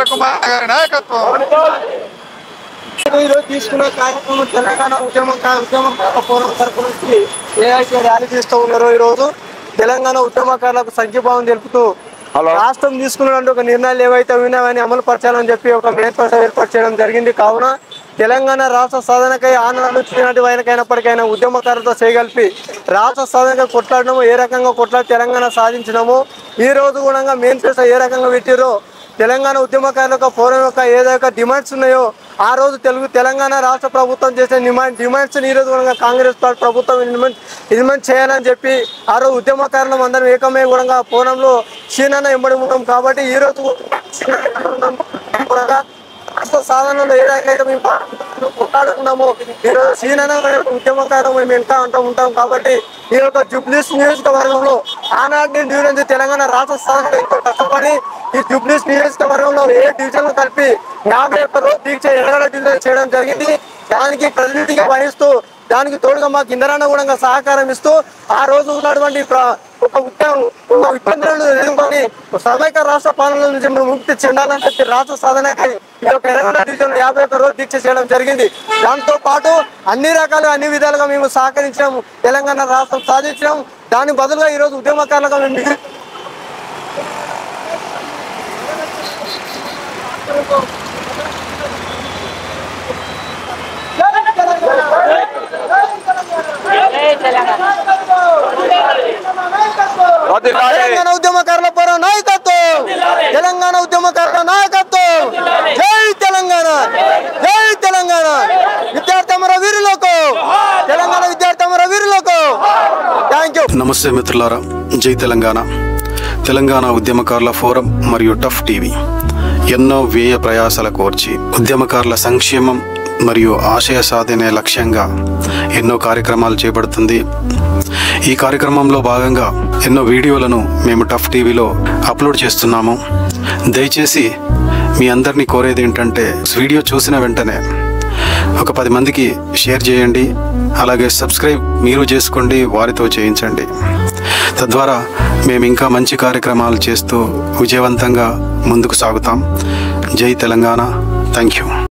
ఇంద్రకుమార్ గారి నాయకత్వం. ఈరోజు తీసుకున్న కార్యక్రమం తెలంగాణ ఉద్యమకారుల పోరాటం తరపు నుంచి ఏఐటీ ర్యాలీ తీస్తూ ఉన్నారు. ఈరోజు తెలంగాణ ఉద్యమకారులకు సంఘీభావం తెలుపుతూ రాష్ట్రం తీసుకున్నటువంటి ఒక నిర్ణయాలు ఏవైతే ఉన్నాయని అమలు పరచాలని చెప్పి ఒక మేనిఫెస్టో ఏర్పాటు చేయడం జరిగింది. కావున తెలంగాణ రాష్ట్ర సాధనకై ఆనాడు చిన్నటి వైనకైనప్పటికైనా ఉద్యమకారులతో చేయగలిపి రాష్ట్ర సాధనకై కొట్లాడడము, ఏ రకంగా కొట్లాడి తెలంగాణ సాధించడము, ఈ రోజు కూడా మేనిఫెస్టో ఏ రకంగా పెట్టిరో తెలంగాణ ఉద్యమకారుల ఫోరం యొక్క ఏదైతే డిమాండ్స్ ఉన్నాయో ఆ రోజు తెలంగాణ రాష్ట్ర ప్రభుత్వం చేసే డిమాండ్స్ని ఈ రోజు కూడా కాంగ్రెస్ పార్టీ ప్రభుత్వం ఇంప్లిమెంట్ చేయాలని చెప్పి ఆ రోజు ఉద్యమకారులం అందరం ఏకమే కూడా ఫోరంలో క్షీణాన్ని ఎంబడి ఉన్నాం. కాబట్టి ఈ రోజు రాష్ట్ర సాధనలో ఏదైతే మేము కొట్లాడుకున్నామో ఈరోజు క్షీణాన ఉద్యమకారం మేము ఇంకా ఉంటాం. కాబట్టి ఈ యొక్క జూబ్లీస్ నియోజకవర్గంలో ఆనాటి నుంచి తెలంగాణ రాష్ట్ర సాధన కష్టపడి ఈ జూబ్లీస్ నియోజకవర్గంలో ఏ డివిజన్లు కలిపి 51 రోజు దీక్ష ఎడగడ డివిజన్ చేయడం జరిగింది. దానికి ప్రతినిధిగా వహిస్తూ దానికి తోడుగా మాకు ఇంద్రాన్న కూడా సహకారం ఇస్తూ ఆ రోజు ఉన్నటువంటి ఒక ఇబ్బందులను ఎదుర్కొని సమైక్య రాష్ట్ర పాలన నుంచి ముక్తి చెందాలని చెప్పి రాష్ట్ర సాధనకై ఈ యొక్క 51 రోజు దీక్ష చేయడం జరిగింది. దాంతో పాటు అన్ని విధాలుగా మేము సహకరించాము, తెలంగాణ రాష్ట్రం సాధించాం. దాని బదులుగా ఈరోజు ఉద్యమకారులుగా మేము తెలంగాణ ఉద్యమకారుల పోరా నాయకత్వం, తెలంగాణ ఉద్యమకారుల నాయకత్వం. జై తెలంగాణ, జై తెలంగాణ. విద్యార్థి అమర వీరులకు, తెలంగాణ విద్యార్థి అమర వీరులకు థ్యాంక్ యూ. నమస్తే మిత్రులారా, జై తెలంగాణ. తెలంగాణ ఉద్యమకారుల ఫోరం మరియు టఫ్ టీవీ ఎన్నో వ్యయ ప్రయాసాల కోర్చి ఉద్యమకారుల సంక్షేమం మరియు ఆశయ సాధనే లక్ష్యంగా ఎన్నో కార్యక్రమాలు చేపడుతుంది. ఈ కార్యక్రమంలో భాగంగా ఎన్నో వీడియోలను మేము టఫ్ టీవీలో అప్లోడ్ చేస్తున్నాము. దయచేసి మీ అందరినీ కోరేది ఏంటంటే వీడియో చూసిన వెంటనే ఒక 10 మందికి షేర్ చేయండి. అలాగే సబ్స్క్రైబ్ మీరు చేసుకోండి, వారితో చేయించండి. తద్వారా మేము ఇంకా మంచి కార్యక్రమాలు చేస్తూ విజయవంతంగా ముందుకు సాగుతాం. జై తెలంగాణ. Thank you.